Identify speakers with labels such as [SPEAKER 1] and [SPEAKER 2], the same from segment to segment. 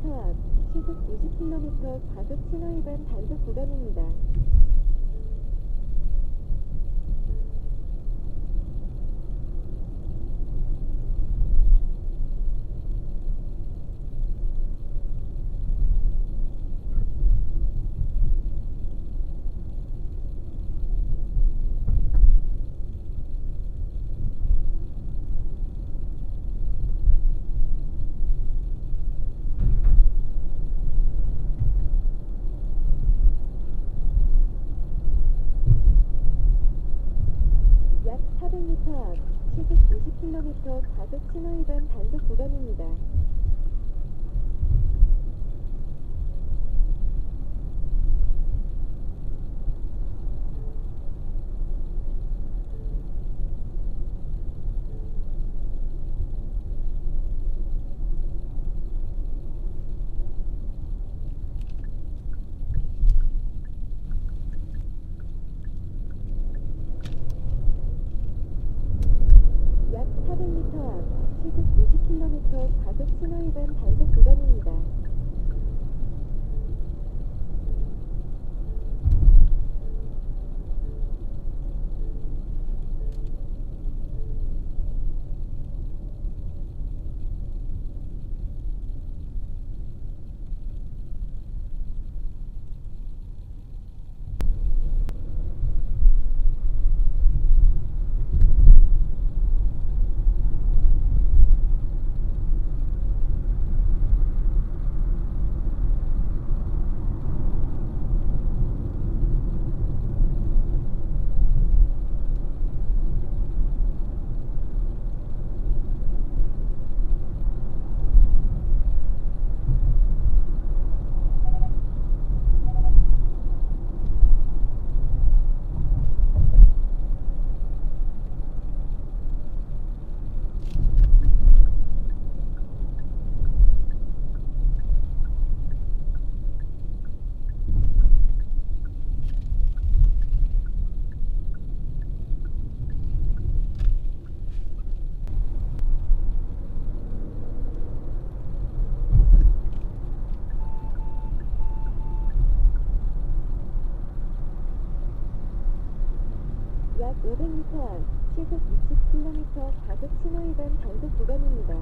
[SPEAKER 1] 400m 앞 시속 20km 과속 신호 위반 단속 구간입니다. 약 400m 앞 시속 50km 과속 신호 위반 단속 구간입니다. 약 400m 앞 시속 90km 과속 신호 위반 단속 구간입니다. 약 500m 앞 시속 60km 과속 신호 위반 단속 구간입니다.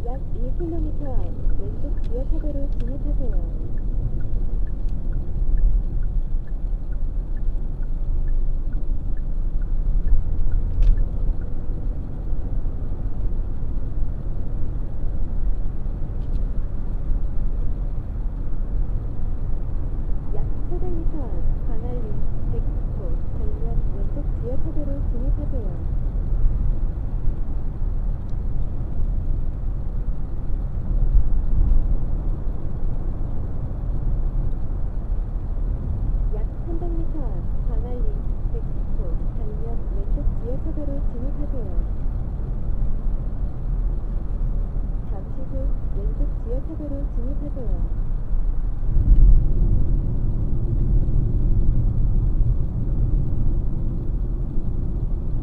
[SPEAKER 1] 약 1km 앞 왼쪽 지하차도로 진입하세요. 약 400m 앞 광안리 110호 방면 왼쪽 지하차도로 진입하세요. 약 300m 앞 광안리 110호 방면 왼쪽 지하차도로 진입하세요. 잠시 후 왼쪽 지하차도로 진입하세요.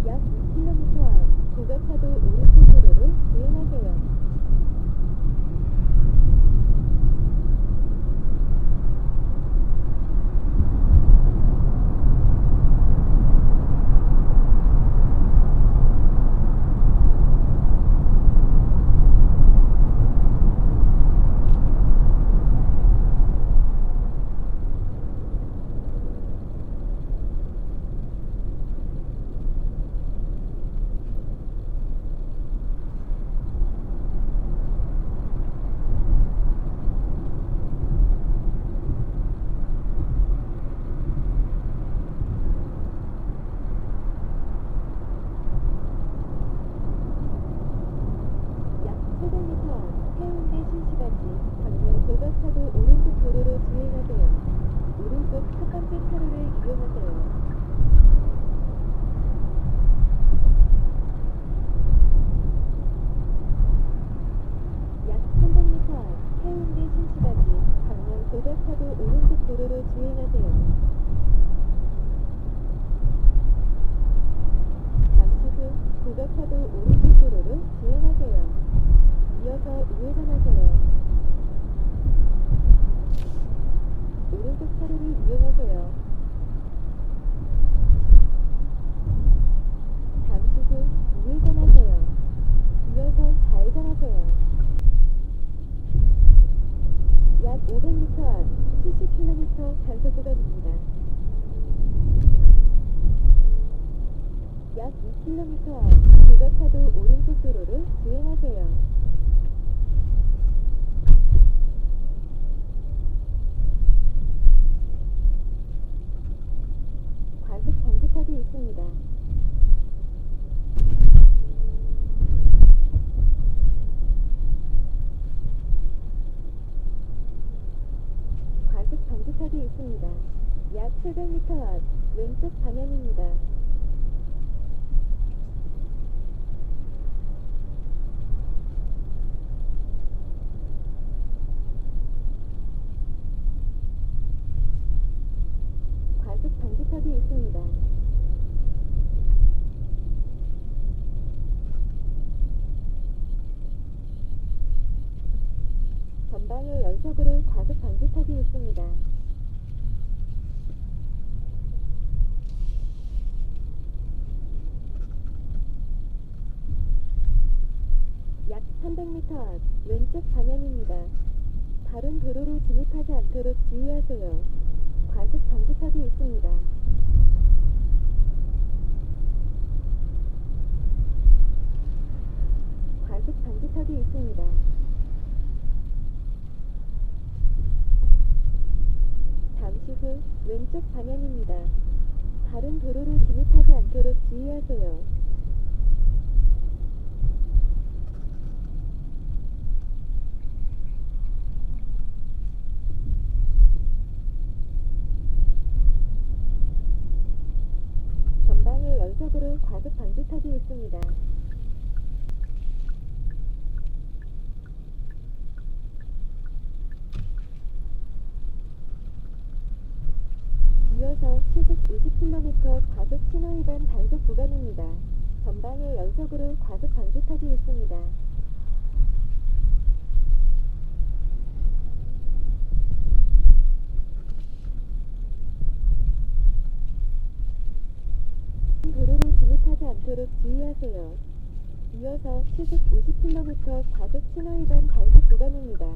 [SPEAKER 1] 약 2km 앞 고가차도 오른쪽 도로로 주행하세요. 주의하세요. 잠시 후 고속차도 오른쪽 도로로 주행하세요. 이어서 우회전하세요. 오른쪽 차로를 이용하세요. 잠시 후 우회전하세요. 이어서 좌회전하세요. 약 500m 앞 70km 단속 구간입니다. 약 2km 앞 고속차도 오른쪽 도로로 주행하세요. 과속 방지턱이 있습니다. 과속 방지턱이 있습니다. 약 700m 앞 왼쪽 방향입니다. 과속 방지턱이 있습니다. 전방에 연속으로 과속 방지턱이 있습니다. 약 300m 앞 왼쪽 방향입니다. 다른 도로로 진입하지 않도록 주의하세요. 과속 방지턱이 있습니다. 과속 방지턱이 있습니다. 잠시 후 왼쪽 방향입니다. 다른 도로로 진입하지 않도록 주의하세요. 전방에 연속으로 과속 방지턱이 있습니다. 이어서 시속 50km 과속 신호위반 단속 구간입니다. 전방에 연속으로 과속 방지턱이 있습니다. 도로로 진입하지 않도록 주의하세요. 이어서 시속 50km 과속 신호위반 단속 구간입니다.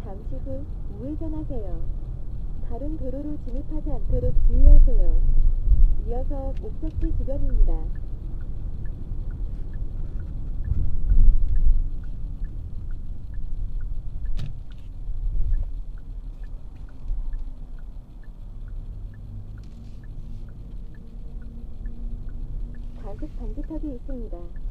[SPEAKER 1] 잠시 후 우회전하세요. 다른 도로로 진입하지 않도록 주의하세요. 이어서 목적지 주변입니다. 과속 방지턱이 있습니다.